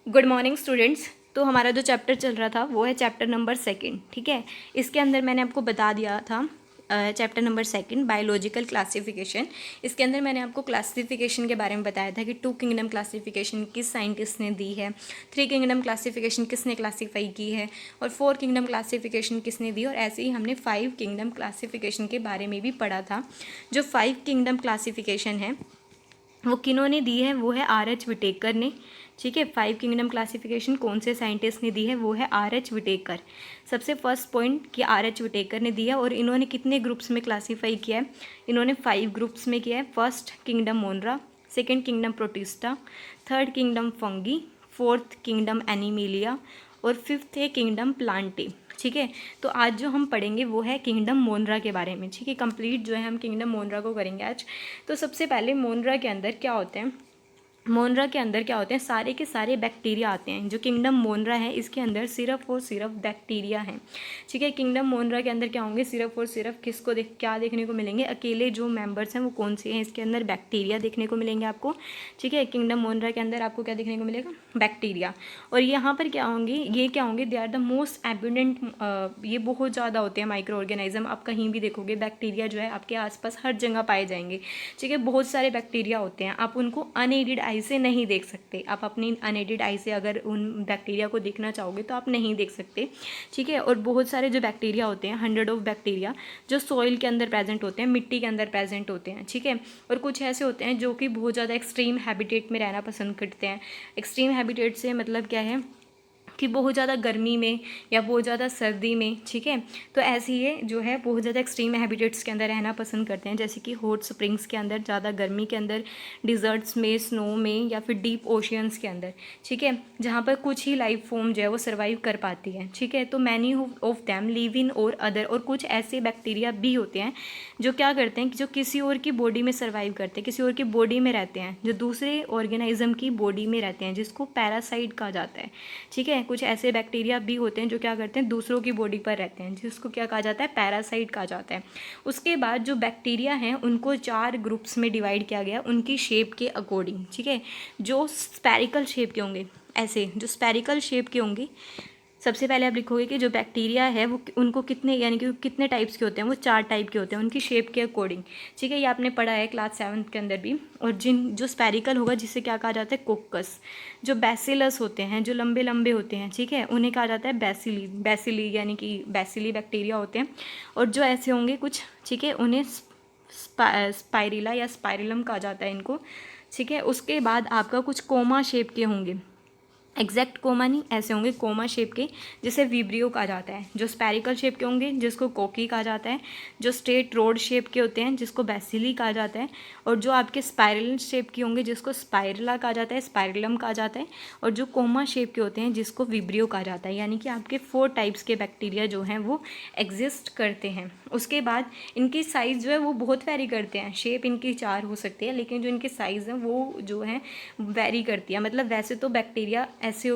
Good morning students. तो हमारा जो चैप्टर चल रहा था वो है चैप्टर नंबर सेकंड। ठीक है, इसके अंदर मैंने आपको बता दिया था chapter number second biological classification. इसके अंदर मैंने आपको क्लासिफिकेशन के बारे में बताया था कि 2 किंगडम क्लासिफिकेशन किस साइंटिस्ट ने दी है, 3 किंगडम क्लासिफिकेशन किसने क्लासीफाई की है और 4 किंगडम क्लासिफिकेशन किसने दी। और ऐसे ही हमने 5 किंगडम क्लासिफिकेशन के बारे में भी पढ़ा था। जो 5 किंगडम क्लासिफिकेशन है वो किन्होंने दी है, वो है R.H. विटेकर ने। ठीक है, 5 किंगडम क्लासिफिकेशन कौन से साइंटिस्ट ने दी है, वो है R.H. विटेकर। सबसे फर्स्ट पॉइंट कि R.H. विटेकर ने दिया। और इन्होंने कितने ग्रुप्स में क्लासीफाई किया है, इन्होंने 5 ग्रुप्स में किया है। First kingdom मोनरा, second kingdom protista, third kingdom fungi, fourth kingdom animalia और फिफ्थ है किंगडम प्लांटे। ठीक है, तो आज जो हम पढ़ेंगे वो है किंगडम मोनरा के बारे में। ठीक है, कंप्लीट जो है हम किंगडम मोनरा को करेंगे आज। तो सबसे पहले मोनरा के अंदर क्या होते हैं, मोनरा के अंदर क्या होते हैं, सारे के सारे बैक्टीरिया आते हैं। जो किंगडम मोनरा है इसके अंदर सिर्फ और सिर्फ बैक्टीरिया हैं। ठीक है, किंगडम मोनरा के अंदर क्या होंगे, सिर्फ और सिर्फ किसको क्या देखने को मिलेंगे, अकेले जो मेंबर्स हैं वो कौन से हैं, इसके अंदर बैक्टीरिया देखने को मिलेंगे आपको। ठीक है, किंगडम मोनरा के अंदर आपको क्या देखने को मिलेगा, बैक्टीरिया। और यहाँ पर क्या होंगे, ये क्या होंगे, they are the most abundant, ये बहुत ज़्यादा होते हैं माइक्रो ऑर्गेनिज्म। आप कहीं भी देखोगे बैक्टीरिया जो है आपके आसपास हर जगह पाए जाएंगे। ठीक है, बहुत सारे बैक्टीरिया होते हैं, आप उनको अनएडेड आई से नहीं देख सकते। आप अपनी अनएडेड आई से अगर उन बैक्टीरिया को देखना चाहोगे तो आप नहीं देख सकते। ठीक है, और बहुत सारे जो बैक्टीरिया होते हैं, 100 ऑफ बैक्टीरिया जो सॉइल के अंदर प्रेजेंट होते हैं, मिट्टी के अंदर प्रेजेंट होते हैं। ठीक है, और कुछ ऐसे होते हैं जो कि बहुत ज़्यादा एक्सट्रीम हैबिटेट में रहना पसंद करते हैं। एक्सट्रीम हैबिटेट से मतलब क्या है कि बहुत ज़्यादा गर्मी में या बहुत ज़्यादा सर्दी में। ठीक है, तो ऐसे ये जो है बहुत ज़्यादा एक्सट्रीम हैबिटेट्स के अंदर रहना पसंद करते हैं, जैसे कि हॉट स्प्रिंग्स के अंदर, ज़्यादा गर्मी के अंदर, डिज़र्ट्स में, स्नो में या फिर डीप ओशियंस के अंदर। ठीक है, जहाँ पर कुछ ही लाइफ फॉर्म जो है वो सर्वाइव कर पाती है। ठीक है, तो many of them live in और अदर, और कुछ ऐसे बैक्टीरिया भी होते हैं जो क्या करते हैं कि जो किसी और की बॉडी में सर्वाइव करते हैं, किसी और की बॉडी में रहते हैं, जो दूसरे ऑर्गेनिज्म की बॉडी में रहते हैं, जिसको पैरासाइट कहा जाता है। ठीक है, कुछ ऐसे बैक्टीरिया भी होते हैं जो क्या करते हैं, दूसरों की बॉडी पर रहते हैं, जिसको क्या कहा जाता है, पैरासाइट कहा जाता है। उसके बाद जो बैक्टीरिया हैं उनको 4 ग्रुप्स में डिवाइड किया गया उनकी शेप के अकॉर्डिंग। ठीक है, जो स्पेरिकल शेप के होंगे, ऐसे जो स्पेरिकल शेप के होंगे, सबसे पहले आप लिखोगे कि जो बैक्टीरिया है वो उनको कितने, यानी कि कितने टाइप्स के होते हैं, वो 4 टाइप के होते हैं उनकी शेप के अकॉर्डिंग। ठीक है, ये आपने पढ़ा है क्लास 7 के अंदर भी। और जो स्पेरिकल होगा जिसे क्या कहा जाता है, कोकस। जो बैसिलस होते हैं, जो लंबे लंबे होते हैं, ठीक है, उन्हें कहा जाता है बैसिली। बैसिली यानी कि बैसिली बैक्टीरिया होते हैं। और जो ऐसे होंगे कुछ, ठीक है, उन्हें स्पाइरिला या स्पाइरिलम कहा जाता है इनको। ठीक है, उसके बाद आपका कुछ कोमा शेप के होंगे, एग्जैक्ट कोमा नहीं, ऐसे होंगे कोमा शेप के, जिसे विब्रियो कहा जाता है। जो स्पेरिकल शेप के होंगे जिसको कोकी कहा जाता है। जो स्ट्रेट रोड शेप के होते हैं जिसको बैसिली कहा जाता है। और जो आपके स्पाइरल शेप के होंगे जिसको स्पाइरला कहा जाता है, स्पाइरलम कहा जाता है। और जो कोमा शेप के होते हैं जिसको विब्रियो कहा जाता है। यानी कि आपके 4 टाइप्स के बैक्टीरिया जो हैं वो एग्जिस्ट करते हैं। उसके बाद इनकी साइज़ जो है वो बहुत वेरी करते हैं। शेप इनकी 4 हो सकती है, लेकिन जो इनकी साइज़ है वो जो है वेरी करती है। मतलब वैसे तो बैक्टीरिया ऐसे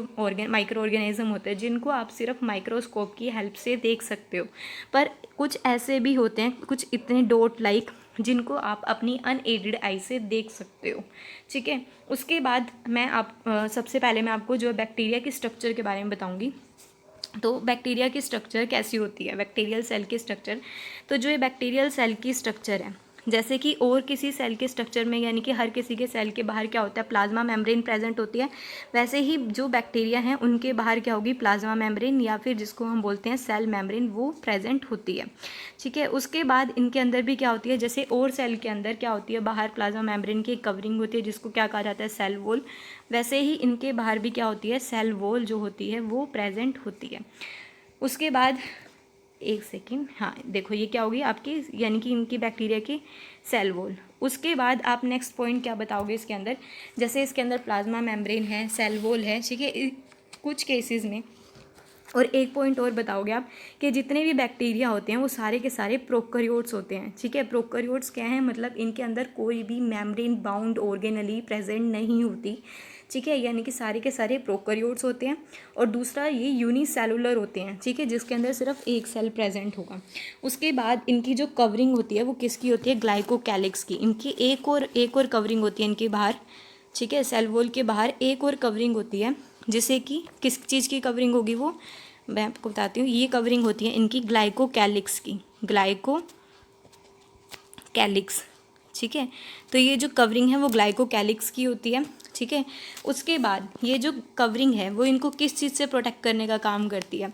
माइक्रो ऑर्गेनिज्म होते हैं जिनको आप सिर्फ माइक्रोस्कोप की हेल्प से देख सकते हो, पर कुछ ऐसे भी होते हैं, कुछ इतने डॉट लाइक, जिनको आप अपनी अनएडेड आई से देख सकते हो। ठीक है, उसके बाद मैं सबसे पहले मैं आपको जो बैक्टीरिया की स्ट्रक्चर के बारे में बताऊंगी। तो बैक्टीरिया की स्ट्रक्चर कैसी होती है, बैक्टीरियल सेल की स्ट्रक्चर। तो जो ये बैक्टीरियल सेल की स्ट्रक्चर है, जैसे कि और किसी सेल के स्ट्रक्चर में, यानी कि हर किसी के सेल के बाहर क्या होता है, प्लाज्मा मेम्ब्रेन प्रेजेंट होती है, वैसे ही जो बैक्टीरिया हैं उनके बाहर क्या होगी, प्लाज्मा मेम्ब्रेन या फिर जिसको हम बोलते हैं सेल मेम्ब्रेन, वो प्रेजेंट होती है। ठीक है, उसके बाद इनके अंदर भी क्या होती है, जैसे और सेल के अंदर क्या होती है, बाहर प्लाज्मा मेम्ब्रेन की कवरिंग होती है जिसको क्या कहा जाता है, सेल वॉल, वैसे ही इनके बाहर भी क्या होती है, सेल वॉल जो होती है वो प्रेजेंट होती है। उसके बाद एक सेकेंड, हाँ देखो ये क्या होगी आपकी, यानी कि इनकी बैक्टीरिया की सेल वॉल। उसके बाद आप नेक्स्ट पॉइंट क्या बताओगे इसके अंदर, जैसे इसके अंदर प्लाज्मा मेम्ब्रेन है, सेल वॉल है, ठीक है, कुछ केसेस में। और एक पॉइंट और बताओगे आप कि जितने भी बैक्टीरिया होते हैं वो सारे के सारे प्रोकैरियोट्स होते हैं। ठीक है, प्रोकैरियोट्स क्या है, मतलब इनके अंदर कोई भी मेम्ब्रेन बाउंड ऑर्गेनली प्रेजेंट नहीं होती। ठीक है, यानी कि सारे के सारे प्रोकैरियोट्स होते हैं। और दूसरा ये यूनिसेलुलर होते हैं, ठीक है, जिसके अंदर सिर्फ एक सेल प्रेजेंट होगा। उसके बाद इनकी जो कवरिंग होती है वो किसकी होती है, ग्लाइकोकैलिक्स की। इनकी एक और कवरिंग होती है इनके बाहर। ठीक है, सेल वॉल के बाहर एक और कवरिंग होती है जिससे कि किस चीज़ की कवरिंग होगी, वो मैं आपको बताती हूँ। ये कवरिंग होती है इनकी ग्लाइकोकैलिक्स की, ग्लाइकोकैलिक्स, ठीक है। तो ये जो कवरिंग है वो ग्लाइकोकैलिक्स की होती है, ठीक है। उसके बाद ये जो कवरिंग है वो इनको किस चीज़ से प्रोटेक्ट करने का काम करती है,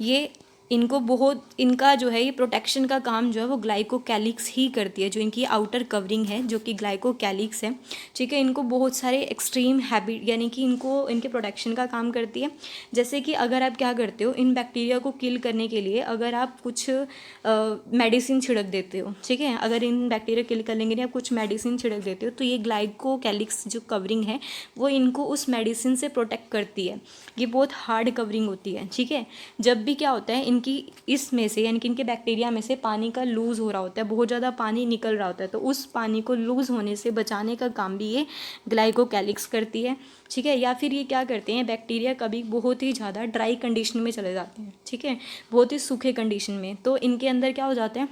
ये इनको बहुत, इनका जो है ये प्रोटेक्शन का काम जो है वो ग्लाइकोकैलिक्स ही करती है। जो इनकी आउटर कवरिंग है जो कि ग्लाइकोकैलिक्स है, ठीक है, इनको बहुत सारे एक्सट्रीम हैबिट यानी कि इनको इनके प्रोटेक्शन का काम करती है। जैसे कि अगर आप क्या करते हो, इन बैक्टीरिया को किल करने के लिए अगर आप कुछ मेडिसिन छिड़क देते हो, ठीक है, अगर इन बैक्टीरिया किल करने के लिए आप कुछ मेडिसिन छिड़क देते हो, तो ये ग्लाइकोकैलिक्स जो कवरिंग है वो इनको उस मेडिसिन से प्रोटेक्ट करती है। ये बहुत हार्ड कवरिंग होती है, ठीक है। जब भी क्या होता है इनकी इसमें से यानी कि इनके बैक्टीरिया में से पानी का लूज़ हो रहा होता है, बहुत ज़्यादा पानी निकल रहा होता है, तो उस पानी को लूज़ होने से बचाने का काम भी ये ग्लाइकोकैलिक्स करती है, ठीक है। या फिर ये क्या करते हैं, बैक्टीरिया कभी बहुत ही ज़्यादा ड्राई कंडीशन में चले जाते हैं, ठीक है, बहुत ही सूखे कंडीशन में, तो इनके अंदर क्या हो जाता है,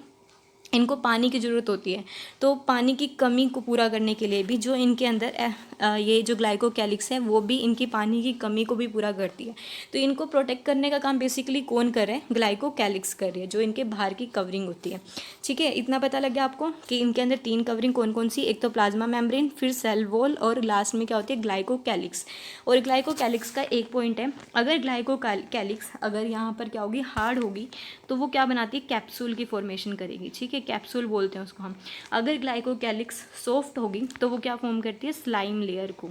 इनको पानी की ज़रूरत होती है। तो पानी की कमी को पूरा करने के लिए भी जो इनके अंदर ये जो ग्लाइकोकैलिक्स है वो भी इनकी पानी की कमी को भी पूरा करती है। तो इनको प्रोटेक्ट करने का काम बेसिकली कौन कर रहा है, ग्लाइकोकैलिक्स कर रही है, जो इनके बाहर की कवरिंग होती है, ठीक है। इतना पता लग गया आपको कि इनके अंदर 3 कवरिंग कौन कौन सी, एक तो प्लाज्मा मेम्ब्रेन, फिर सेल वॉल और लास्ट में क्या होती है, ग्लाइकोकैलिक्स। और ग्लाइकोकैलिक्स का एक पॉइंट है, अगर ग्लाइकोकैलिक्स अगर यहाँ पर क्या होगी, हार्ड होगी, तो वो क्या बनाती है, कैप्सूल की फॉर्मेशन करेगी, ठीक है, कैप्सूल बोलते हैं उसको हम। अगर ग्लाइकोकैलिक्स सॉफ्ट होगी तो वो क्या फॉर्म करती है, स्लाइम लेयर को,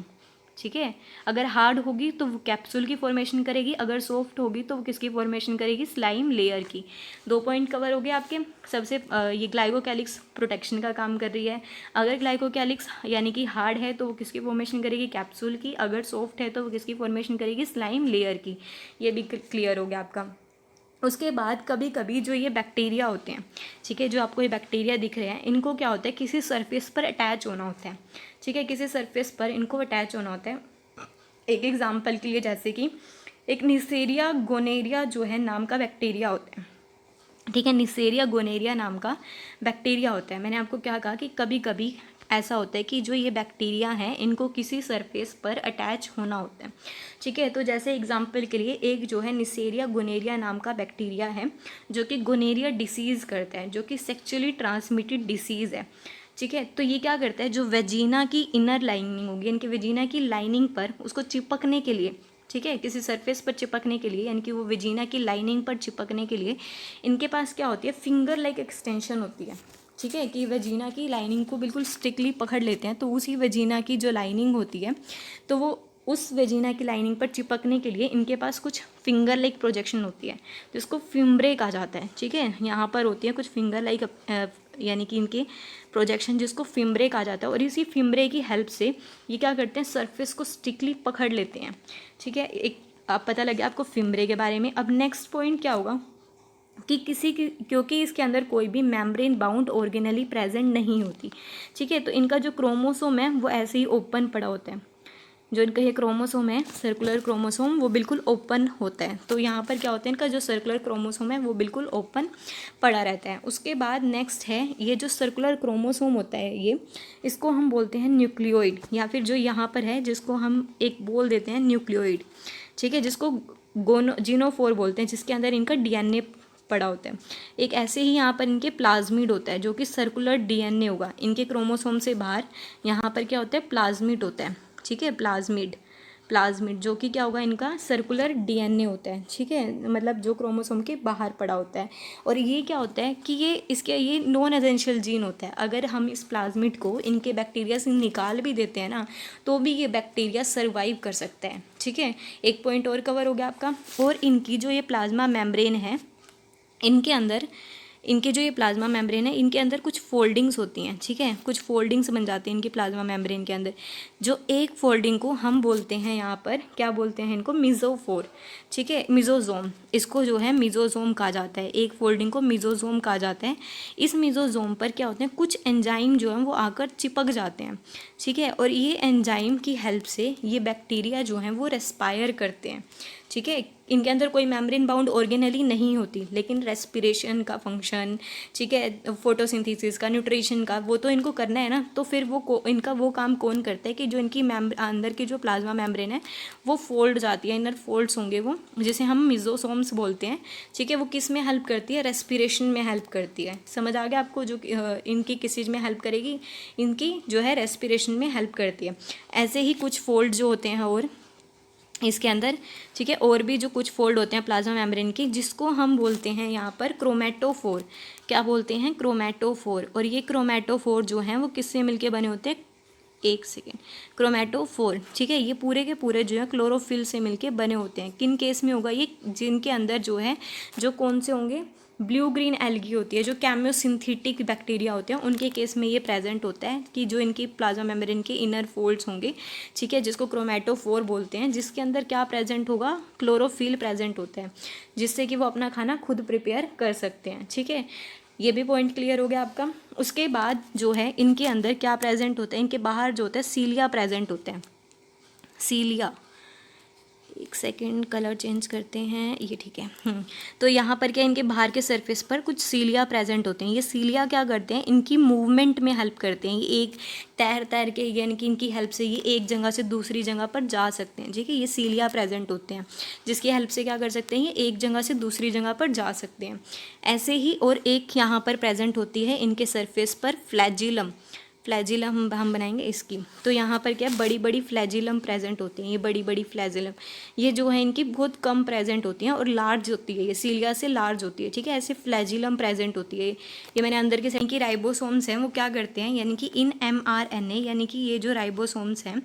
ठीक है। अगर हार्ड होगी तो वो कैप्सूल की फॉर्मेशन करेगी, अगर सॉफ्ट होगी तो वो किसकी फॉर्मेशन करेगी, स्लाइम लेयर की। 2 पॉइंट कवर हो गए आपके। सबसे ये ग्लाइकोकैलिक्स प्रोटेक्शन का काम कर रही है। अगर ग्लाइकोकैलिक्स यानी कि हार्ड है तो वो किसकी फॉर्मेशन करेगी, कैप्सूल की। अगर सॉफ्ट है तो वो किसकी फॉर्मेशन करेगी, स्लाइम लेयर की। ये भी क्लियर हो गया आपका। उसके बाद कभी कभी जो ये बैक्टीरिया होते हैं, ठीक है, जो आपको ये बैक्टीरिया दिख रहे हैं, इनको क्या होता है, किसी सरफेस पर अटैच होना होता है, ठीक है, किसी सरफेस पर इनको अटैच होना होता है। एक एग्जांपल के लिए जैसे कि एक निसेरिया गोनेरिया जो है नाम का बैक्टीरिया होता है, ठीक है, निसेरिया गोनेरिया नाम का बैक्टीरिया होता है। मैंने आपको क्या कहा कि कभी कभी ऐसा होता है कि जो ये बैक्टीरिया हैं इनको किसी सरफेस पर अटैच होना होता है, ठीक है। तो जैसे एग्जांपल के लिए एक जो है निसेरिया गोनेरिया नाम का बैक्टीरिया है जो कि गोनेरिया डिसीज़ करता है, जो कि सेक्चुअली ट्रांसमिटेड डिसीज़ है, ठीक है। तो ये क्या करता है, जो वेजिना की इनर लाइनिंग होगी, इनके वेजिना की लाइनिंग पर उसको चिपकने के लिए, ठीक है, किसी सरफेस पर चिपकने के लिए, यानी कि वो वेजिना की लाइनिंग पर चिपकने के लिए इनके पास क्या होती है, फिंगर लाइक एक्सटेंशन होती है, ठीक है, कि वेजिना की लाइनिंग को बिल्कुल स्ट्रिक्टली पकड़ लेते हैं। तो उसी वेजिना की जो लाइनिंग होती है, तो वो उस वेजिना की लाइनिंग पर चिपकने के लिए इनके पास कुछ फिंगर लाइक प्रोजेक्शन होती है, तो इसको फिम्ब्रे कहा जाता है, ठीक है। यहाँ पर होती है कुछ फिंगर लाइक यानी कि इनकी प्रोजेक्शन, जिसको फिम्ब्रे कहा जाता है। और इसी फिम्ब्रे की हेल्प से ये क्या करते हैं, सरफेस को स्ट्रिक्टली पकड़ लेते हैं, ठीक है। एक आप पता लगे आपको फिम्ब्रे के बारे में। अब नेक्स्ट पॉइंट क्या होगा कि क्योंकि इसके अंदर कोई भी मेम्ब्रेन बाउंड ऑर्गेनली प्रेजेंट नहीं होती, ठीक है, तो इनका जो क्रोमोसोम है वो ऐसे ही ओपन पड़ा होता है। जो इनका ये क्रोमोसोम है, सर्कुलर क्रोमोसोम, वो बिल्कुल ओपन होता है। तो यहाँ पर क्या होता है, इनका जो सर्कुलर क्रोमोसोम है वो बिल्कुल ओपन पड़ा रहता है। उसके बाद नेक्स्ट है ये जो सर्कुलर क्रोमोसोम होता है, ये इसको हम बोलते हैं न्यूक्लियोइड, या फिर जो यहाँ पर है जिसको हम एक बोल देते हैं न्यूक्लियोइड, ठीक है, जिसको जीनोफोर बोलते हैं, जिसके अंदर इनका डीएनए पड़ा होता है। एक ऐसे ही यहाँ पर इनके प्लाज्मिड होता है जो कि सर्कुलर डीएनए होगा। इनके क्रोमोसोम से बाहर यहाँ पर क्या होता है, प्लाज्मिड होता है, ठीक है, प्लाज्मिड जो कि क्या होगा, इनका सर्कुलर डीएनए होता है, ठीक है, मतलब जो क्रोमोसोम के बाहर पड़ा होता है। और ये क्या होता है कि ये नॉन एसेंशियल जीन होता है। अगर हम इस प्लाज्मिड को इनके बैक्टीरिया से निकाल भी देते हैं ना, तो भी ये बैक्टीरिया सर्वाइव कर सकता है, ठीक है। एक पॉइंट और कवर हो गया आपका। और इनकी जो ये प्लाज्मा मेम्ब्रेन है, इनके अंदर इनके जो ये प्लाज्मा मेम्ब्रेन है, इनके अंदर कुछ फोल्डिंग्स होती हैं, ठीक है, कुछ फोल्डिंग्स बन जाती हैं इनकी प्लाज्मा मेम्ब्रेन के अंदर। जो एक फोल्डिंग को हम बोलते हैं यहाँ पर, क्या बोलते हैं इनको, मिजोफोर, ठीक है, मिजोजोम, इसको जो है मिजोजोम कहा जाता है। एक फोल्डिंग को मिजोजोम कहा जाता है। इस मिजोजोम पर क्या होते हैं, कुछ एंजाइम जो हैं वो आकर चिपक जाते हैं, ठीक है, और ये एंजाइम की हेल्प से ये बैक्टीरिया जो हैं वो रेस्पायर करते हैं, ठीक है। इनके अंदर कोई मेम्ब्रेन बाउंड ऑर्गेनेली नहीं होती, लेकिन रेस्पिरेशन का फंक्शन, ठीक है, फोटोसिंथेसिस का, न्यूट्रिशन का, वो तो इनको करना है ना। तो फिर इनका वो काम कौन करता है कि जो इनकी अंदर की जो प्लाज्मा मेम्ब्रेन है वो फोल्ड जाती है, इनर फोल्ड्स होंगे वो, जिसे हम मिजोसोम्स बोलते हैं, ठीक है। वो किस में हेल्प करती है? रेस्पिरेशन में हेल्प करती है। समझ आ गया आपको? जो इनकी किस चीज़ में हेल्प करेगी? इनकी जो है रेस्पिरेशन में हेल्प करती है। ऐसे ही कुछ फोल्ड जो होते हैं और इसके अंदर, ठीक है, और भी जो कुछ फोल्ड होते हैं प्लाज्मा मेम्ब्रेन की, जिसको हम बोलते हैं यहाँ पर क्रोमेटोफोर। क्या बोलते हैं? क्रोमेटोफोर। और ये क्रोमेटोफोर जो हैं वो किससे मिलके बने होते हैं? एक सेकेंड। क्रोमेटोफोर, ठीक है, ये पूरे के पूरे जो है क्लोरोफिल से मिलके बने होते हैं। किन केस में होगा ये? जिनके अंदर जो है, जो कौन से होंगे? ब्लू ग्रीन एल्गी होती है, जो कैमियोसिंथेटिक बैक्टीरिया होते हैं, उनके केस में ये प्रेजेंट होता है कि जो इनकी प्लाज्मा मेम्ब्रेन के इनर फोल्ड्स होंगे, ठीक है, जिसको क्रोमेटोफोर बोलते हैं, जिसके अंदर क्या प्रेजेंट होगा? क्लोरोफिल प्रेजेंट होता है, जिससे कि वो अपना खाना खुद प्रिपेयर कर सकते हैं, ठीक है। ये भी पॉइंट क्लियर हो गया आपका। उसके बाद जो है इनके अंदर क्या प्रेजेंट होता है? इनके बाहर जो होता है सीलिया प्रेजेंट होते हैं। सीलिया, एक सेकेंड, कलर चेंज करते हैं, ये ठीक है। तो यहाँ पर क्या, इनके बाहर के सरफेस पर कुछ सीलिया प्रेजेंट होते हैं। ये सीलिया क्या करते हैं? इनकी मूवमेंट में हेल्प करते हैं। ये एक तैर के, यानी कि इनकी हेल्प से ये एक जगह से दूसरी जगह पर जा सकते हैं, ठीक है। ये सीलिया प्रेजेंट होते हैं, जिसकी हेल्प से क्या कर सकते हैं? ये एक जगह से दूसरी जगह पर जा सकते हैं। ऐसे ही और एक यहाँ पर प्रेजेंट होती है इनके सरफेस पर फ्लैजिलम। फ्लैजिलम हम बनाएंगे इसकी। तो यहाँ पर क्या, बड़ी बड़ी फ्लैजिलम प्रेजेंट होती हैं। ये बड़ी बड़ी फ्लैजिलम, ये जो है इनकी बहुत कम प्रेजेंट होती हैं और लार्ज होती है, ये सीलिया से लार्ज होती है, ठीक है। ऐसे फ्लैजिलम प्रेजेंट होती है। ये मैंने अंदर के साइड की राइबोसोम्स हैं, वो क्या करते हैं, यानी कि इन mRNA, यानी कि ये जो राइबोसोम्स हैं,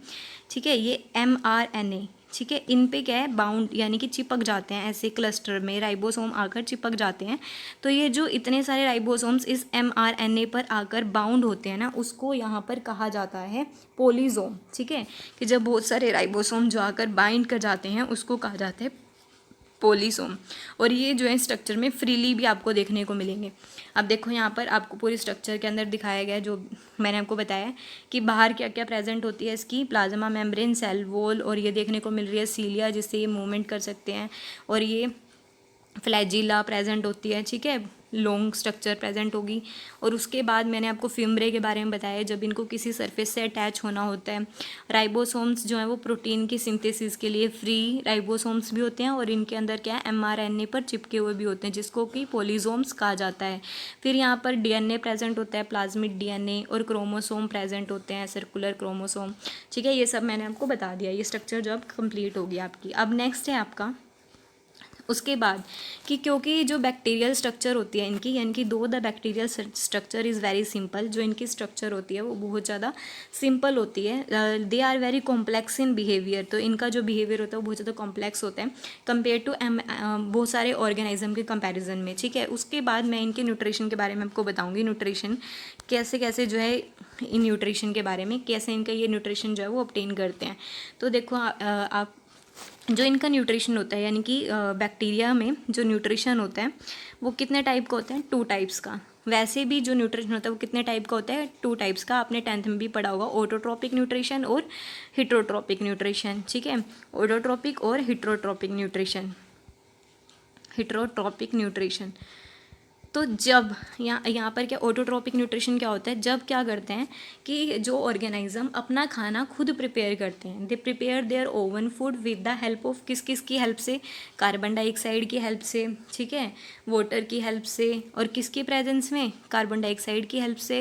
ठीक है, ये mRNA, ठीक है, इन पे क्या है? बाउंड, यानी कि चिपक जाते हैं। ऐसे क्लस्टर में राइबोसोम आकर चिपक जाते हैं। तो ये जो इतने सारे राइबोसोम्स इस mRNA पर आकर बाउंड होते हैं ना, उसको यहाँ पर कहा जाता है पोलीसोम, ठीक है। कि जब बहुत सारे राइबोसोम जो आकर बाइंड कर जाते हैं, उसको कहा जाता है पोलीसोम। और ये जो है स्ट्रक्चर में फ्रीली भी आपको देखने को मिलेंगे। अब देखो यहाँ पर आपको पूरी स्ट्रक्चर के अंदर दिखाया गया है, जो मैंने आपको बताया कि बाहर क्या क्या प्रेजेंट होती है इसकी, प्लाज्मा मेम्ब्रेन, सेल वॉल, और ये देखने को मिल रही है सीलिया, जिससे ये मूवमेंट कर सकते हैं, और ये फ्लैजिला प्रेजेंट होती है, ठीक है, लॉन्ग स्ट्रक्चर प्रेजेंट होगी। और उसके बाद मैंने आपको फिम्ब्रे के बारे में बताया, जब इनको किसी सरफेस से अटैच होना होता है। राइबोसोम्स जो है वो प्रोटीन की सिंथेसिस के लिए फ्री राइबोसोम्स भी होते हैं, और इनके अंदर क्या है, mRNA पर चिपके हुए भी होते हैं, जिसको कि पोलीसोम्स कहा जाता है। फिर यहाँ पर DNA प्रेजेंट होता है, प्लाज्मिड DNA, और क्रोमोसोम प्रेजेंट होते हैं, सर्कुलर क्रोमोसोम, ठीक है। ये सब मैंने आपको बता दिया, ये स्ट्रक्चर जो अब कंप्लीट होगी आपकी। अब नेक्स्ट है आपका उसके बाद कि क्योंकि जो बैक्टीरियल स्ट्रक्चर होती है इनकी, यानी कि दो the bacterial structure is very simple, जो इनकी स्ट्रक्चर होती है वो बहुत ज़्यादा सिंपल होती है। They are very complex in behaviour, तो इनका जो बिहेवियर होता है वो बहुत ज़्यादा कॉम्प्लेक्स होता है कंपेयर टू बहुत सारे ऑर्गेनिज्म के कंपैरिजन में, ठीक है। उसके बाद मैं इनके न्यूट्रिशन के बारे में आपको बताऊँगी, न्यूट्रिशन कैसे कैसे जो है, इन न्यूट्रिशन के बारे में कैसे इनका ये न्यूट्रिशन जो है वो ऑब्टेन करते हैं। तो देखो आप जो इनका न्यूट्रिशन होता है, यानी कि बैक्टीरिया में जो न्यूट्रिशन होता है वो कितने टाइप का होता है? 2 टाइप्स का। वैसे भी जो न्यूट्रिशन होता है वो कितने टाइप का होता है? 2 टाइप्स का। आपने 10th में भी पढ़ा होगा, ऑटोट्रॉपिक न्यूट्रिशन और हिट्रोट्रॉपिक न्यूट्रिशन, ठीक है। ऑटोट्रॉपिक और हिट्रोट्रॉपिक न्यूट्रिशन। हिट्रोट्रॉपिक न्यूट्रिशन, तो जब यहाँ पर क्या, ऑटोट्रॉपिक न्यूट्रिशन क्या होता है? जब क्या करते हैं कि जो ऑर्गेनिज्म अपना खाना खुद प्रिपेयर करते हैं, they prepare their own food with the help of किस किस की हेल्प से? कार्बन डाइऑक्साइड की हेल्प से, ठीक है, वाटर की हेल्प से, और किसकी प्रेजेंस में? कार्बन डाइऑक्साइड की हेल्प से,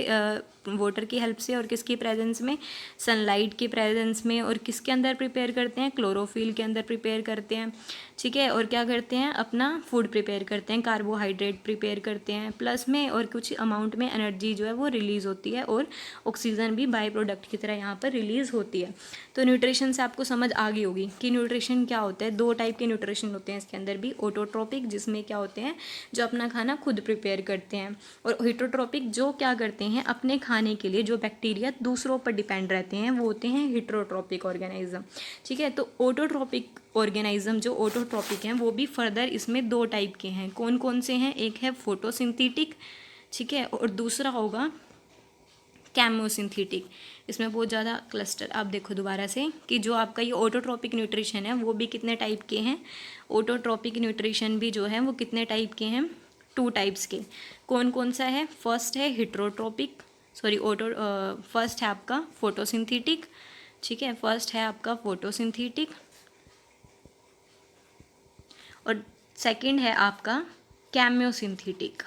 वाटर की हेल्प से, और किसकी प्रेजेंस में? सनलाइट की प्रेजेंस में। और किसके अंदर प्रिपेयर करते हैं? क्लोरोफिल के अंदर प्रिपेयर करते हैं, ठीक है। और क्या करते हैं? अपना फूड प्रिपेयर करते हैं, कार्बोहाइड्रेट प्रिपेयर करते हैं, प्लस में और कुछ अमाउंट में एनर्जी जो है वो रिलीज़ होती है, और ऑक्सीजन भी बाई प्रोडक्ट की तरह यहाँ पर रिलीज़ होती है। तो न्यूट्रिशन से आपको समझ आ गई होगी कि न्यूट्रिशन क्या होता है। 2 टाइप के न्यूट्रिशन होते हैं इसके अंदर भी, ऑटोट्रॉपिक जिसमें क्या होते हैं, जो अपना खाना खुद प्रिपेयर करते हैं, और हिट्रोट्रॉपिक जो क्या करते हैं, अपने खाने के लिए जो बैक्टीरिया दूसरों पर डिपेंड रहते हैं वो होते हैं हिट्रोट्रॉपिक ऑर्गेनिज्म, ठीक है। तो ऑटोट्रॉपिक ऑर्गेनिज्म जो ऑटोट्रॉपिक हैं वो भी फर्दर इसमें 2 टाइप के हैं। कौन कौन से हैं? एक है फोटोसिंथेटिक, ठीक है, और दूसरा होगा कैम्योसिंथेटिक, इसमें बहुत ज़्यादा क्लस्टर। आप देखो दोबारा से कि जो आपका ये ऑटोट्रॉपिक न्यूट्रिशन है वो भी कितने टाइप के हैं, ऑटोट्रॉपिक न्यूट्रिशन भी जो है वो कितने टाइप के हैं, 2 टाइप्स के। कौन कौन सा है, फर्स्ट है हिट्रोट्रॉपिक, सॉरी फर्स्ट है आपका फोटोसिंथेटिक, ठीक है, फर्स्ट है आपका फोटोसिंथेटिक और सेकंड है आपका कैम्योसिंथेटिक।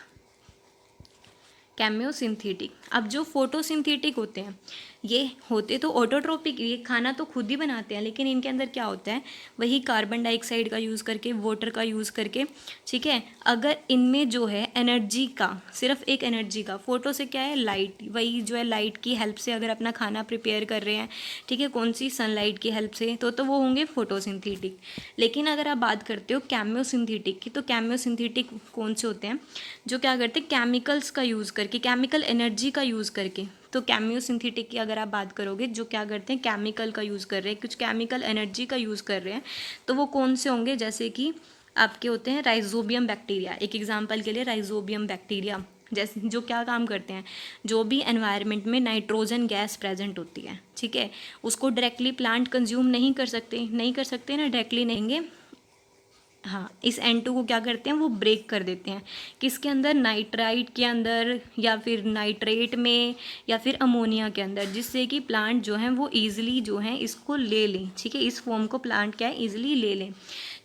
कैम्योसिंथेटिक, अब जो फोटोसिंथेटिक होते हैं ये होते तो ऑटोट्रोपिक, ये खाना तो खुद ही बनाते हैं, लेकिन इनके अंदर क्या होता है, वही कार्बन डाइऑक्साइड का यूज़ करके, वाटर का यूज़ करके, ठीक है। अगर इनमें जो है एनर्जी का, सिर्फ एक एनर्जी का, फोटो से क्या है, लाइट, वही जो है लाइट की हेल्प से अगर अपना खाना प्रिपेयर कर रहे हैं, ठीक है, कौन सी, सनलाइट की हेल्प से, तो वो होंगे फोटोसिंथेटिक। लेकिन अगर आप बात करते हो कैम्योसिंथेटिक की, तो कैम्योसिंथेटिक कौन से होते हैं, जो क्या करते हैं, केमिकल्स का यूज़ करके, केमिकल एनर्जी का यूज़ करके। तो कैम्योसिंथेटिक की अगर आप बात करोगे, जो क्या करते हैं, केमिकल का यूज़ कर रहे हैं, कुछ केमिकल एनर्जी का यूज़ कर रहे हैं, तो वो कौन से होंगे, जैसे कि आपके होते हैं राइजोबियम बैक्टीरिया। एक एग्जांपल के लिए राइजोबियम बैक्टीरिया, जैसे जो क्या काम करते हैं, जो भी एनवायरनमेंट में नाइट्रोजन गैस प्रेजेंट होती है, ठीक है, उसको डायरेक्टली प्लांट कंज्यूम नहीं कर सकते ना, डायरेक्टली नहीं, हाँ, इस N2 को क्या करते हैं, वो ब्रेक कर देते हैं, किसके अंदर, नाइट्राइट के अंदर, या फिर नाइट्रेट में, या फिर अमोनिया के अंदर, जिससे कि प्लांट जो है वो ईजिली जो है इसको ले लें, ठीक है, इस फॉर्म को प्लांट क्या है, ईजिली ले लें,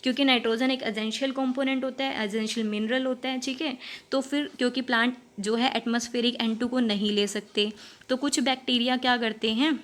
क्योंकि नाइट्रोजन एक एसेंशियल कंपोनेंट होता है, एसेंशियल मिनरल होता है, ठीक है। तो फिर क्योंकि प्लांट जो है एटमॉस्फेरिक N2 को नहीं ले सकते, तो कुछ बैक्टीरिया क्या करते हैं,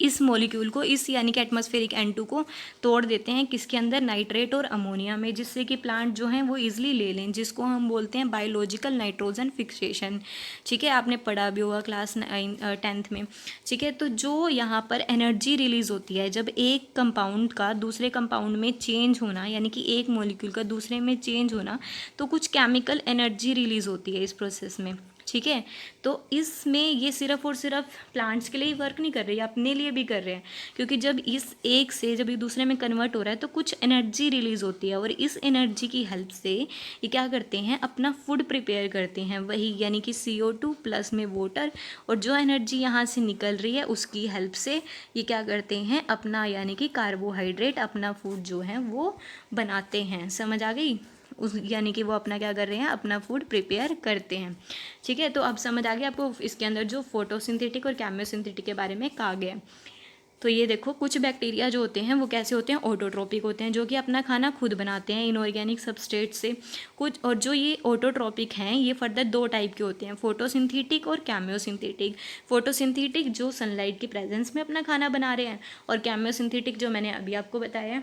इस मॉलिक्यूल को, इस यानी कि एटमॉस्फेरिक N2 को तोड़ देते हैं, किसके अंदर, नाइट्रेट और अमोनिया में, जिससे कि प्लांट जो हैं वो ईजिली ले लें, जिसको हम बोलते हैं बायोलॉजिकल नाइट्रोजन फिक्सेशन, ठीक है, आपने पढ़ा भी होगा क्लास 10th में, ठीक है। तो जो यहाँ पर एनर्जी रिलीज होती है, जब एक कंपाउंड का दूसरे कंपाउंड में चेंज होना, यानी कि एक मॉलिक्यूल का दूसरे में चेंज होना, तो कुछ केमिकल एनर्जी रिलीज होती है इस प्रोसेस में, ठीक है। तो इसमें ये सिर्फ और सिर्फ प्लांट्स के लिए ही वर्क नहीं कर रही है, अपने लिए भी कर रहे हैं, क्योंकि जब इस एक से जब ये दूसरे में कन्वर्ट हो रहा है तो कुछ एनर्जी रिलीज होती है, और इस एनर्जी की हेल्प से ये क्या करते हैं, अपना फूड प्रिपेयर करते हैं, वही यानी कि CO2 प्लस में वाटर, और जो एनर्जी यहाँ से निकल रही है उसकी हेल्प से ये क्या करते हैं, अपना यानी कि कार्बोहाइड्रेट, अपना फूड जो है वो बनाते हैं। समझ आ गई, उस यानी कि वो अपना क्या कर रहे हैं, अपना फूड प्रिपेयर करते हैं, ठीक है। तो अब समझ आ गया आपको इसके अंदर जो फोटोसिंथेटिक और कैम्योसिंथेटिक के बारे में कहा गया है। तो ये देखो, कुछ बैक्टीरिया जो होते हैं वो कैसे होते हैं, ऑटोट्रोपिक होते हैं, जो कि अपना खाना खुद बनाते हैं इनऑर्गेनिक सबस्ट्रेट से कुछ, और जो ये ऑटोट्रोपिक हैं ये फर्दर 2 टाइप के होते हैं, फोटोसिंथेटिक और कैम्योसिंथेटिक। फोटोसिंथेटिक जो सनलाइट की प्रेजेंस में अपना खाना बना रहे हैं, और कैम्योसिंथेटिक जो मैंने अभी आपको बताया,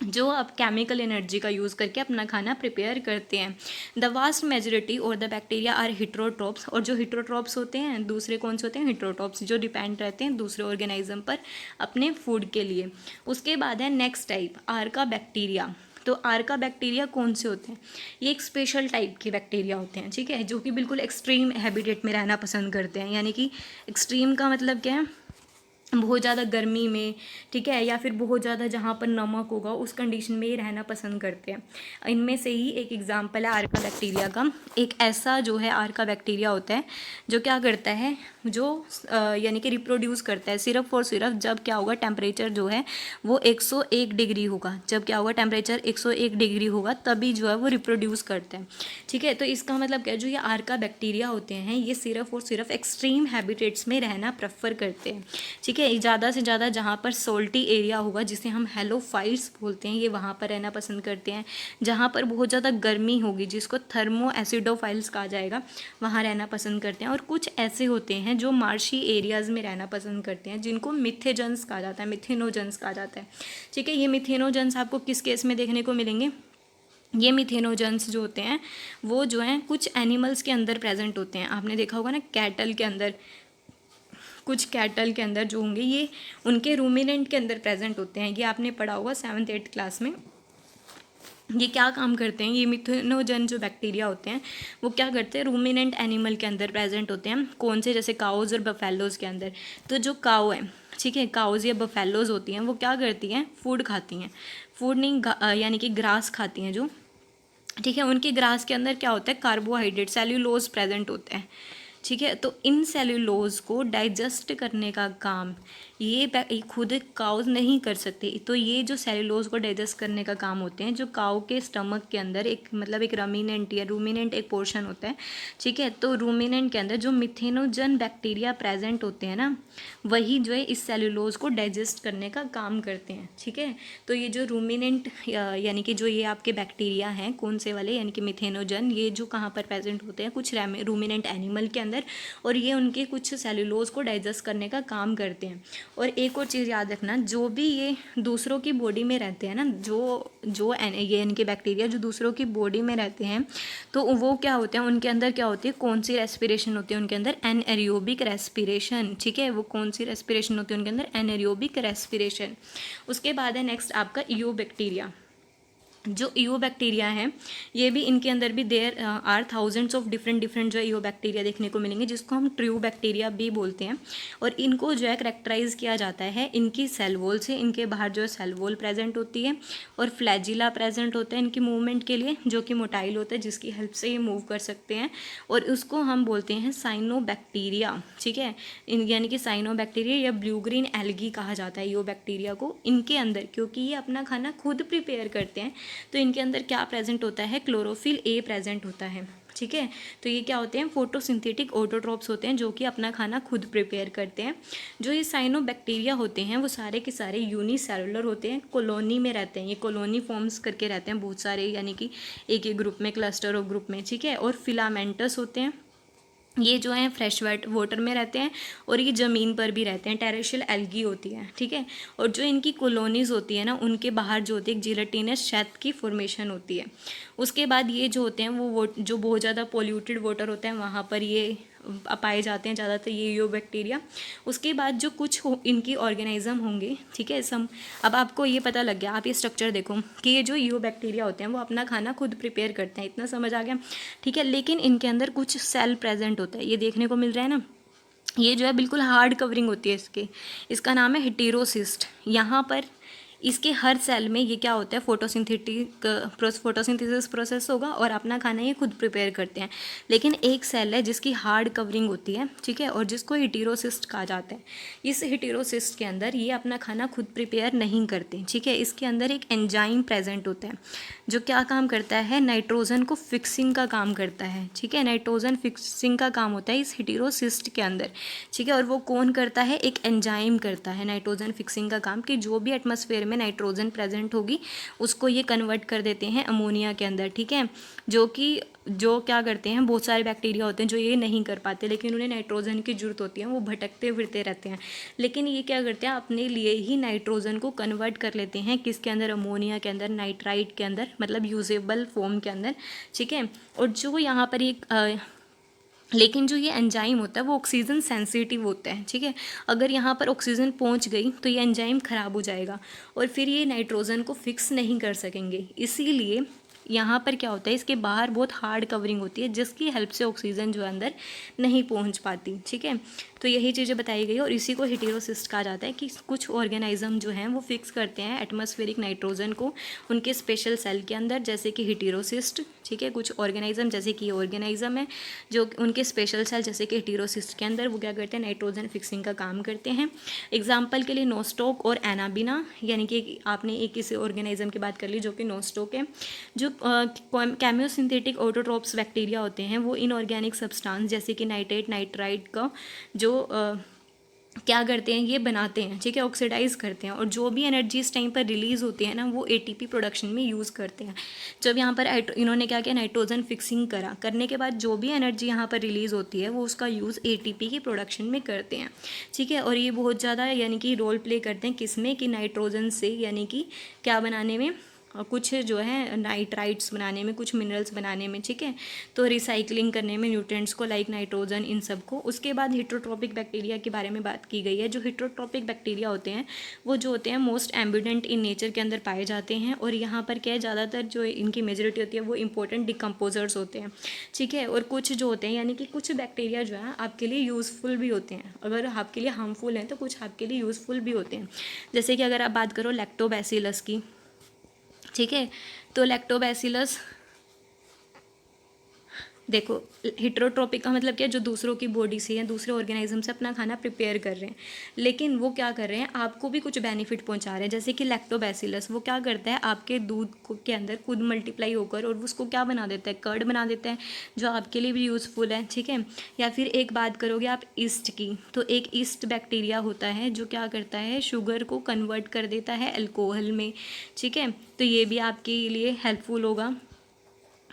जो अब केमिकल एनर्जी का यूज़ करके अपना खाना प्रिपेयर करते हैं। द वास्ट मेजोरिटी और द बैक्टीरिया आर हिट्रोट्रोप्स, और जो हिट्रोट्रोप्स होते हैं, दूसरे कौन से होते हैं, हिट्रोट्रोप्स, जो डिपेंड रहते हैं दूसरे ऑर्गेनिज्म पर अपने फूड के लिए। उसके बाद है नेक्स्ट टाइप, आर्का बैक्टीरिया। तो आर्का बैक्टीरिया कौन से होते हैं, ये एक स्पेशल टाइप के बैक्टीरिया होते हैं, ठीक है, जो कि बिल्कुल एक्सट्रीम हैबिटेट में रहना पसंद करते हैं, यानी कि एक्सट्रीम का मतलब क्या है, बहुत ज़्यादा गर्मी में, ठीक है, या फिर बहुत ज़्यादा जहाँ पर नमक होगा उस कंडीशन में ये रहना पसंद करते हैं। इनमें से ही एक एग्जांपल है आर्का बैक्टीरिया का। एक ऐसा जो है आर्का बैक्टीरिया होता है जो क्या करता है, जो यानी कि रिप्रोड्यूस करता है सिर्फ और सिर्फ जब क्या होगा, टेम्परेचर जो है वो 101 डिग्री होगा, जब क्या होगा, टेम्परेचर 101 डिग्री होगा, तभी जो है वो रिप्रोड्यूस करता है, ठीक है। तो इसका मतलब क्या है, जो ये आर्का बैक्टीरिया होते हैं ये सिर्फ और सिर्फ एक्सट्रीम हैबिटेट्स में रहना प्रेफर करते हैं, ठीक है। ज़्यादा से ज़्यादा जहाँ पर सोल्टी एरिया होगा, जिसे हम हेलोफाइल्स बोलते हैं, ये वहाँ पर रहना पसंद करते हैं। जहाँ पर बहुत ज़्यादा गर्मी होगी, जिसको थर्मो एसिडोफाइल्स कहा जाएगा, वहाँ रहना पसंद करते हैं। और कुछ ऐसे होते हैं जो मार्शी एरियाज़ में रहना पसंद करते हैं, जिनको मिथेजन्स कहा जाता है, मिथेनोजन्स कहा जाता है, ठीक है। ये मिथेनोजन्स आपको किस केस में देखने को मिलेंगे, ये मिथेनोजन्स जो होते हैं वो जो हैं कुछ एनिमल्स के अंदर प्रेजेंट होते हैं। आपने देखा होगा ना, कैटल के अंदर, कुछ कैटल के अंदर जो होंगे ये उनके रूमिनेंट के अंदर प्रेजेंट होते हैं। ये आपने पढ़ा होगा 7th 8th क्लास में। ये क्या काम करते हैं, ये मिथेनोजन जो बैक्टीरिया होते हैं वो क्या करते हैं, रूमिनेंट एनिमल के अंदर प्रेजेंट होते हैं। कौन से, जैसे काउज और बफेलोज के अंदर। तो जो काउ है, ठीक है, काउज या बफेलोज होती हैं वो क्या करती हैं, फूड खाती हैं, फूड नहीं यानी कि ग्रास खाती हैं जो, ठीक है। उनके ग्रास के अंदर क्या होता है, कार्बोहाइड्रेट, सेल्यूलोज प्रेजेंट होते हैं, ठीक है। तो इन सेल्यूलोज को डाइजेस्ट करने का काम ये खुद काउज नहीं कर सकते। तो ये जो सेल्यूलोज को डाइजेस्ट करने का काम होते हैं, जो काउ के स्टमक के अंदर एक मतलब एक रमीनेंट या रूमिनेंट एक पोर्शन होता है, ठीक है। तो रूमिनेंट के अंदर जो मिथेनोजन बैक्टीरिया प्रेजेंट होते हैं ना, वही जो है इस सेल्यूलोज को डाइजेस्ट करने का काम करते हैं, ठीक है। तो ये जो रूमिनेंट यानी कि जो ये आपके बैक्टीरिया हैं, कौन से वाले, यानी कि मिथेनोजन, ये जो कहाँ पर प्रेजेंट होते हैं, कुछ रूमिनेंट एनिमल के अंदर, और ये उनके कुछ सेल्यूलोज को डाइजेस्ट करने का काम करते हैं। और एक और चीज़ याद रखना, जो भी ये दूसरों की बॉडी में रहते हैं ना, ये इनके बैक्टीरिया जो दूसरों की बॉडी में रहते हैं, तो वो क्या होते हैं, उनके अंदर क्या होती है, कौन सी रेस्पिरेशन होती है उनके अंदर, एनएरोबिक रेस्पिरेशन, ठीक है। वो कौन सी रेस्पिरेशन होती है उनके अंदर, एनएरोबिक रेस्पिरेशन। उसके बाद है नेक्स्ट आपका ईओबैक्टीरिया। जो ईओबैक्टीरिया है, ये भी इनके अंदर भी there are thousands of different जो ईओबैक्टीरिया देखने को मिलेंगे, जिसको हम ट्रू बैक्टीरिया भी बोलते हैं। और इनको जो है करेक्टराइज किया जाता है इनकी सेल वॉल से। इनके बाहर जो है सेल वॉल प्रेजेंट होती है और फ्लैजिला प्रेजेंट होता है इनकी मूवमेंट के लिए, जो कि मोटाइल होता है, जिसकी हेल्प से ये मूव कर सकते हैं। और उसको हम बोलते हैं साइनोबैक्टीरिया, ठीक है। यानी कि साइनोबैक्टीरिया या ब्लू ग्रीन एल्गी कहा जाता है ईओबैक्टीरिया को। इनके अंदर क्योंकि ये अपना खाना खुद प्रिपेयर करते हैं, तो इनके अंदर क्या प्रेजेंट होता है, क्लोरोफिल ए प्रेजेंट होता है, ठीक है। तो ये क्या होते हैं, फोटोसिंथेटिक ऑटोट्रॉप्स होते हैं, जो कि अपना खाना खुद प्रिपेयर करते हैं। जो ये साइनोबैक्टीरिया होते हैं वो सारे के सारे यूनिसेलुलर होते हैं, कॉलोनी में रहते हैं। ये कॉलोनी फॉर्म्स करके रहते हैं बहुत सारे, यानी कि एक एक ग्रुप में, क्लस्टर ऑफ ग्रुप में, ठीक है। और फिलामेंटस होते हैं, ये जो है फ्रेश वाटर में रहते हैं और ये ज़मीन पर भी रहते हैं, टेरेशियल एल्गी होती है, ठीक है। और जो इनकी कॉलोनीज़ होती है ना, उनके बाहर जो होती है एक जिलेटिनस शैथ की फॉर्मेशन होती है। उसके बाद ये जो होते हैं वो जो बहुत ज़्यादा पोल्यूटेड वाटर होता है वहाँ पर ये पाए जाते हैं ज़्यादातर ये ईओबैक्टीरिया। उसके बाद जो कुछ इनकी ऑर्गेनिज्म होंगे, ठीक है। अब आपको ये पता लग गया, आप ये स्ट्रक्चर देखो कि ये जो ईओबैक्टीरिया होते हैं वो अपना खाना खुद प्रिपेयर करते हैं, इतना समझ आ गया, ठीक है। लेकिन इनके अंदर कुछ सेल प्रेजेंट होता है, ये देखने को मिल रहा है ना, ये जो है बिल्कुल हार्ड कवरिंग होती है इसका नाम है हेटेरोसिस्ट। यहाँ पर इसके हर सेल में ये क्या होता है, फोटोसिंथेसिस प्रोसेस होगा और अपना खाना ये खुद प्रिपेयर करते हैं। लेकिन एक सेल है जिसकी हार्ड कवरिंग होती है, ठीक है, और जिसको हेटेरोसिस्ट कहा जाता है। इस हेटेरोसिस्ट के अंदर ये अपना खाना खुद प्रिपेयर नहीं करते, ठीक है। इसके अंदर एक एंजाइम प्रेजेंट होता है जो क्या काम करता है, नाइट्रोजन को फिक्सिंग का काम करता है, ठीक है। नाइट्रोजन फिक्सिंग का काम होता है इस हेटेरोसिस्ट के अंदर, ठीक है। और वो कौन करता है, एक एंजाइम करता है नाइट्रोजन फिक्सिंग का काम, कि जो भी एटमॉस्फेयर में नाइट्रोजन प्रेजेंट होगी उसको ये कन्वर्ट कर देते हैं अमोनिया के अंदर, ठीक है। जो क्या करते हैं, बहुत सारे बैक्टीरिया होते हैं जो ये नहीं कर पाते, लेकिन उन्हें नाइट्रोजन की जरूरत होती है, वो भटकते फिरते रहते हैं। लेकिन ये क्या करते हैं, अपने लिए ही नाइट्रोजन को कन्वर्ट कर लेते हैं किसके अंदर, अमोनिया के अंदर, नाइट्राइट के अंदर, मतलब यूजेबल फॉर्म के अंदर, ठीक है। और जो यहाँ पर एक लेकिन जो ये एंजाइम होता है वो ऑक्सीजन सेंसिटिव होता है, ठीक है। अगर यहाँ पर ऑक्सीजन पहुँच गई तो ये एंजाइम ख़राब हो जाएगा और फिर ये नाइट्रोजन को फिक्स नहीं कर सकेंगे। इसीलिए यहाँ पर क्या होता है, इसके बाहर बहुत हार्ड कवरिंग होती है जिसकी हेल्प से ऑक्सीजन जो अंदर नहीं पहुँच पाती, ठीक है। तो यही चीज़ें बताई गई और इसी को हेटेरोसिस्ट कहा जाता है कि कुछ ऑर्गेनाइज्म जो हैं वो फिक्स करते हैं एटमॉस्फेरिक नाइट्रोजन को उनके स्पेशल सेल के अंदर, जैसे कि हेटेरोसिस्ट, ठीक है। कुछ ऑर्गेनाइज्म जैसे कि ये ऑर्गेनाइज्म है जो उनके स्पेशल सेल जैसे कि हेटेरोसिस्ट के अंदर वो क्या करते हैं, नाइट्रोजन फिक्सिंग का काम करते हैं। एग्जाम्पल के लिए नोस्टॉक और एनाबिना, यानी कि आपने एक किसी ऑर्गेनाइज्म की बात कर ली जो कि नोस्टॉक है। जो कैमियोसिंथेटिक ऑटोट्रॉप्स बैक्टीरिया होते हैं वो इनऑर्गेनिक सब्सटेंस जैसे कि नाइट्रेट, नाइट्राइट का जो क्या करते हैं, ये बनाते हैं, ठीक है, ऑक्सीडाइज करते हैं। और जो भी एनर्जी इस टाइम पर रिलीज़ होती है ना वो एटीपी प्रोडक्शन में यूज़ करते हैं। जब यहाँ पर इन्होंने क्या किया, नाइट्रोजन फिक्सिंग करने के बाद जो भी एनर्जी यहाँ पर रिलीज़ होती है वो उसका यूज़ एटीपी की प्रोडक्शन में करते हैं, ठीक है। और ये बहुत ज़्यादा यानी कि रोल प्ले करते हैं किसमें, कि नाइट्रोजन से, यानी कि क्या बनाने में, कुछ जो है नाइट्राइट्स बनाने में, कुछ मिनरल्स बनाने में, ठीक है। तो रिसाइकलिंग करने में न्यूट्रिएंट्स को, लाइक नाइट्रोजन, इन सब को। उसके बाद हेटरोट्रॉपिक बैक्टीरिया के बारे में बात की गई है। जो हेटरोट्रॉपिक बैक्टीरिया होते हैं वो जो होते हैं मोस्ट एम्बिडेंट इन नेचर के अंदर पाए जाते हैं। और यहाँ पर क्या है, ज़्यादातर जो इनकी मेजोरिटी होती है वो इंपॉर्टेंट डिकम्पोजर्स होते हैं, ठीक है। और कुछ जो होते हैं, यानी कि कुछ बैक्टीरिया जो है आपके लिए यूज़फुल भी होते हैं, अगर आपके लिए हार्मफुल हैं तो कुछ आपके लिए यूज़फुल भी होते हैं। जैसे कि अगर आप बात करो लैक्टोबैसिलस की, ठीक है, तो लैक्टोबैसिलस देखो, हिट्रोट्रोपिक का मतलब क्या है, जो दूसरों की बॉडी से या दूसरे ऑर्गेनिज्म से अपना खाना प्रिपेयर कर रहे हैं, लेकिन वो क्या कर रहे हैं, आपको भी कुछ बेनिफिट पहुंचा रहे हैं। जैसे कि लैक्टोबैसिलस, वो क्या करता है, आपके दूध के अंदर खुद मल्टीप्लाई होकर और उसको क्या बना देता है, कर्ड बना देता है, जो आपके लिए भी यूज़फुल है, ठीक है। या फिर एक बात करोगे आप ईस्ट की, तो एक ईस्ट बैक्टीरिया होता है जो क्या करता है, शुगर को कन्वर्ट कर देता है अल्कोहल में, ठीक है। तो ये भी आपके लिए हेल्पफुल होगा,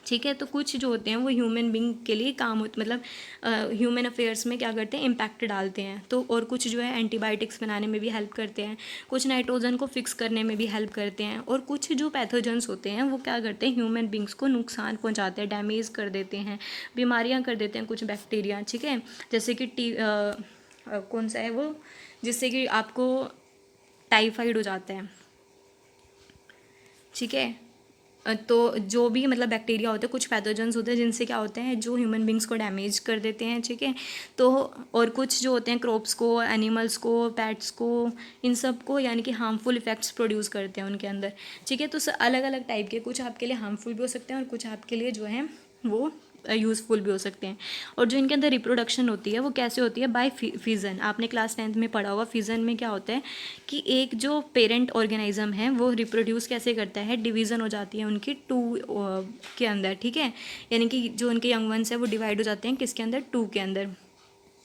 ठीक है। तो कुछ जो होते हैं वो ह्यूमन बींग के लिए काम होते, मतलब ह्यूमन अफेयर्स में क्या करते हैं, इम्पैक्ट डालते हैं। तो और कुछ जो है एंटीबायोटिक्स बनाने में भी हेल्प करते हैं, कुछ नाइट्रोजन को फिक्स करने में भी हेल्प करते हैं, और कुछ जो पैथोजेंस होते हैं वो क्या करते हैं, ह्यूमन बींग्स को नुकसान पहुँचाते हैं, डैमेज कर देते हैं, बीमारियाँ कर देते हैं कुछ बैक्टीरिया, ठीक है। जैसे कि कौन सा है वो, जिससे कि आपको टाइफाइड हो जाता है, ठीक है। तो जो भी मतलब बैक्टीरिया होते हैं, कुछ पैथोजेंस होते हैं जिनसे क्या होते हैं, जो ह्यूमन बींग्स को डैमेज कर देते हैं, ठीक है। तो और कुछ जो होते हैं क्रॉप्स को, एनिमल्स को, पेट्स को, इन सब को यानी कि हार्मफुल इफेक्ट्स प्रोड्यूस करते हैं उनके अंदर, ठीक है। तो अलग अलग टाइप के, कुछ आपके लिए हार्मफुल भी हो सकते हैं और कुछ आपके लिए जो है वो यूज़फुल भी हो सकते हैं। और जो इनके अंदर रिप्रोडक्शन होती है वो कैसे होती है, बाय फिजन। आपने क्लास 10th में पढ़ा होगा, फिजन में क्या होता है कि एक जो पेरेंट ऑर्गेनिज्म है वो रिप्रोड्यूस कैसे करता है, डिवीज़न हो जाती है उनकी टू के अंदर, ठीक है। यानी कि जो उनके यंग वंस है वो डिवाइड हो जाते हैं किसके अंदर, टू के अंदर,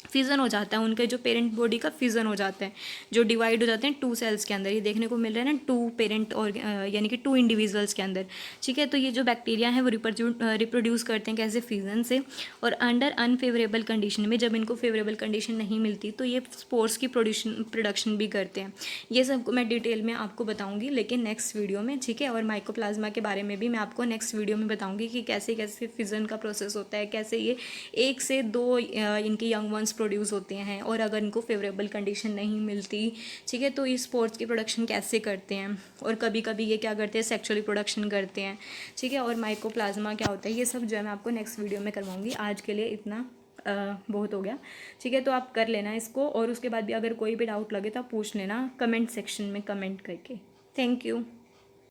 फिजन हो जाता है उनके जो पेरेंट बॉडी का फिजन हो जाता है, जो डिवाइड हो जाते हैं टू सेल्स के अंदर। ये देखने को मिल रहा है ना, टू पेरेंट और यानी कि टू इंडिविजुअल्स के अंदर, ठीक है। तो ये जो बैक्टीरिया है वो रिप्रोड्यूस करते हैं कैसे, फिजन से। और अंडर अनफेवरेबल कंडीशन में, जब इनको फेवरेबल कंडीशन नहीं मिलती तो ये स्पोर्स की प्रोडक्शन भी करते हैं। ये सब मैं डिटेल में आपको बताऊँगी लेकिन नेक्स्ट वीडियो में, ठीक है। और माइकोप्लाज्मा के बारे में भी मैं आपको नेक्स्ट वीडियो में बताऊँगी कि कैसे कैसे फिजन का प्रोसेस होता है, कैसे ये 1 से 2 इनके यंग वंस प्रोड्यूस होते हैं, और अगर इनको फेवरेबल कंडीशन नहीं मिलती, ठीक है, तो ये स्पोर्स की प्रोडक्शन कैसे करते हैं। और कभी कभी ये क्या करते हैं, सेक्सुअली प्रोडक्शन करते हैं, ठीक है। और माइकोप्लाज्मा क्या होता है, ये सब जो है मैं आपको नेक्स्ट वीडियो में करवाऊंगी। आज के लिए इतना बहुत हो गया, ठीक है। तो आप कर लेना इसको, और उसके बाद भी अगर कोई भी डाउट लगे तो आप पूछ लेना कमेंट सेक्शन में कमेंट करके। Thank you.